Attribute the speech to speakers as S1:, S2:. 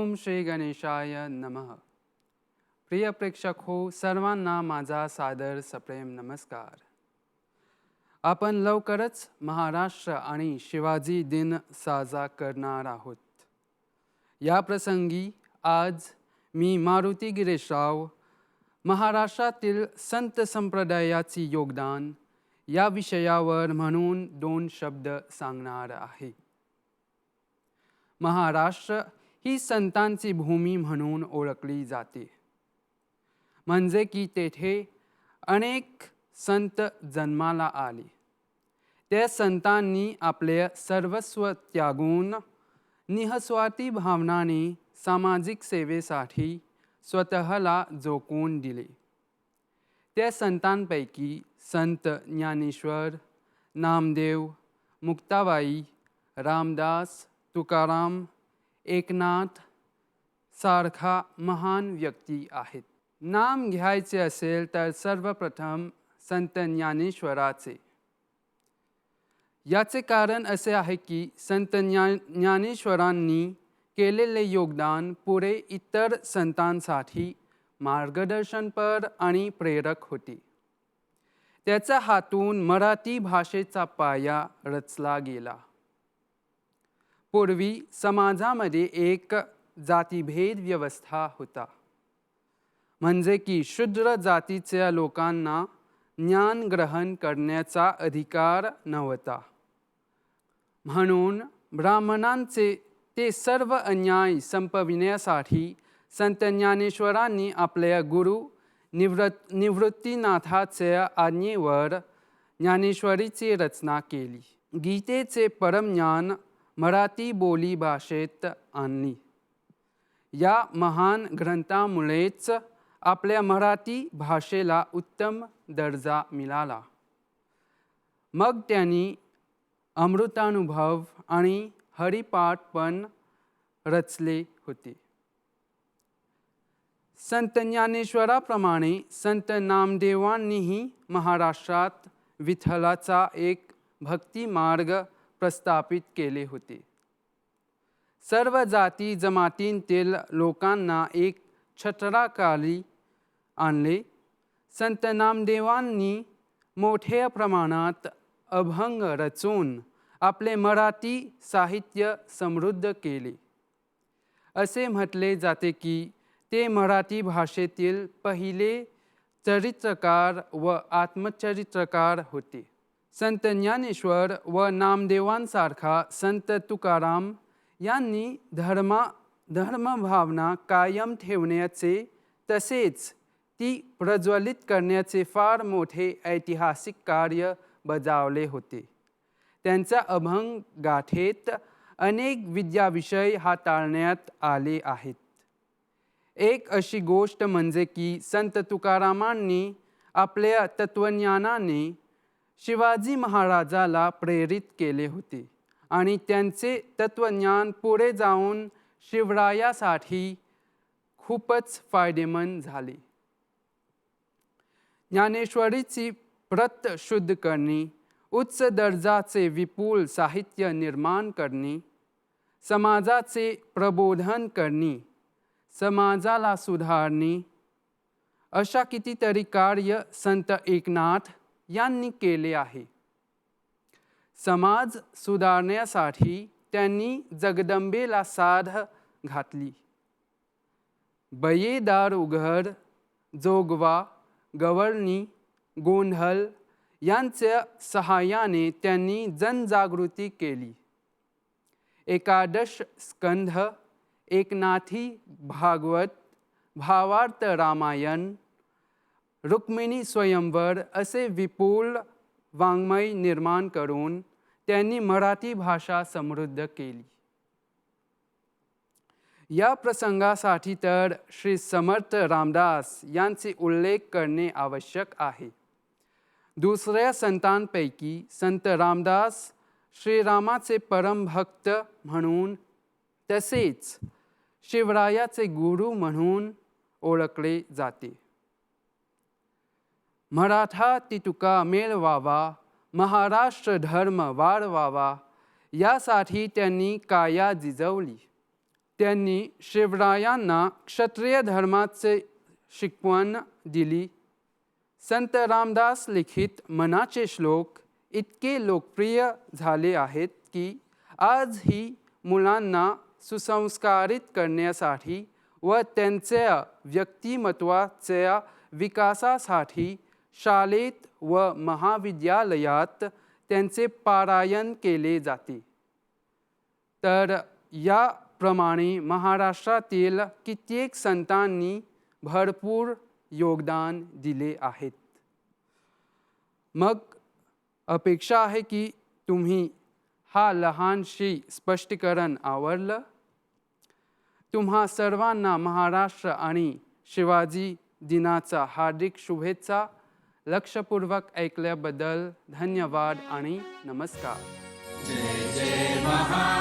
S1: ओम श्री गणेशाय नमः. प्रिय प्रेक्षक हो, सर्वांना माझा सादर सप्रेम नमस्कार. आपण लवकरच महाराष्ट्र आणि शिवाजी दिन साजरा करणार आहोत. या प्रसंगी आज मी मारुती गिरीशराव महाराष्ट्रातील संत संप्रदायाचे योगदान या विषयावर म्हणून 2 शब्द सांगणार आहे. महाराष्ट्र ही संतांची भूमी म्हणून ओळखली जाते. म्हणजे की तेथे अनेक संत जन्माला आले. त्या संतांनी आपले सर्वस्व त्यागून निःस्वार्थी भावनाने सामाजिक सेवेसाठी स्वतःला झोकून दिले. त्या संतांपैकी संत ज्ञानेश्वर, नामदेव, मुक्ताबाई, रामदास, तुकाराम, एकनाथ सारखा महान व्यक्ती आहेत. नाम घ्यायचे असेल तर सर्वप्रथम संत ज्ञानेश्वराचे. याचे कारण असे आहे की संत ज्ञानेश्वरांनी केलेले योगदान पुढे इतर संतांसाठी मार्गदर्शनपर आणि प्रेरक होते. त्याच्या हातून मराठी भाषेचा पाया रचला गेला. पूर्वी समाजामध्ये एक जातीभेद व्यवस्था होता. म्हणजे की शूद्र जातीच्या लोकांना ज्ञान ग्रहण करण्याचा अधिकार नव्हता. म्हणून ब्राह्मणांचे ते सर्व अन्याय संपविण्यासाठी संत ज्ञानेश्वरांनी आपल्या गुरु निवृत्तीनाथाच्या आज्ञेवर ज्ञानेश्वरीची रचना केली. गीतेचे परमज्ञान मराठी बोली भाषेत आणली. या महान ग्रंथामुळेच आपल्या मराठी भाषेला उत्तम दर्जा मिळाला. मग त्यांनी अमृतानुभव आणि हरिपाठ पण रचले होते. संत ज्ञानेश्वराप्रमाणे संत नामदेवांनीही महाराष्ट्रात विठ्ठलाचा एक भक्ती मार्ग प्रस्थापित केले होते. सर्व जाती जमातींतील लोकांना एक छत्राखाली आणले. संत नामदेवांनी मोठ्या प्रमाणात अभंग रचून आपले मराठी साहित्य समृद्ध केले. असे म्हटले जाते की ते मराठी भाषेतील पहिले चरित्रकार व आत्मचरित्रकार होते. संत ज्ञानेश्वर व नामदेवांसारखा संत तुकाराम यांनी धर्मभावना कायम ठेवण्याचे तसेच ती प्रज्वलित करण्याचे फार मोठे ऐतिहासिक कार्य बजावले होते. त्यांच्या अभंग गाथेत अनेक विद्याविषय हाताळण्यात आले आहेत. एक अशी गोष्ट म्हणजे की संत तुकारामांनी आपल्या तत्वज्ञानाने शिवाजी महाराजाला प्रेरित केले होते आणि त्यांचे तत्वज्ञान पुढे जाऊन शिवरायासाठी खूपच फायदेमंद झाले. ज्ञानेश्वरीची प्रत शुद्ध करणे, उच्च दर्जाचे विपुल साहित्य निर्माण करणे, समाजाचे प्रबोधन करणे, समाजाला सुधारणे अशा कितीतरी कार्य संत एकनाथ यांनी केले आहे. समाज सुधारण्यासाठी त्यांनी जगदंबेला साद घातली. बये दार उघड, जोगवा, गवळणी, गोंधळ यांच्या सहाय्याने त्यांनी जनजागृती केली. एकादश स्कंध, एकनाथी भागवत, भावार्थ रामायण, रुक्मिणी स्वयंवर असे विपुल वाङ्मय निर्माण करून त्यांनी मराठी भाषा समृद्ध केली. या प्रसंगासाठी तर श्री समर्थ रामदास यांचे उल्लेख करणे आवश्यक आहे. दुसऱ्या संतांपैकी संत रामदास श्रीरामाचे परमभक्त म्हणून तसेच शिवरायाचे गुरु म्हणून ओळखले जाते. मराठा तितुका मेळवावा, महाराष्ट्र धर्म वाढवावा यासाठी त्यांनी काया जिजवली. त्यांनी शिवरायांना क्षत्रिय धर्माचे शिकवण दिली. संत रामदास लिखित मनाचे श्लोक इतके लोकप्रिय झाले आहेत की आजही मुलांना सुसंस्कारित करण्यासाठी व त्यांच्या व्यक्तिमत्वाच्या विकासासाठी शाळेत व महाविद्यालयात त्यांचे पारायण केले जाते. तर याप्रमाणे महाराष्ट्रातील कित्येक संतांनी भरपूर योगदान दिले आहेत. मग अपेक्षा आहे की तुम्ही हा लहानशी स्पष्टीकरण आवडलं. तुम्हा सर्वांना महाराष्ट्र आणि शिवाजी दिनाचा हार्दिक शुभेच्छा. लक्षपूर्वक ऐकल्याबद्दल धन्यवाद आणि नमस्कार.
S2: जय जय महा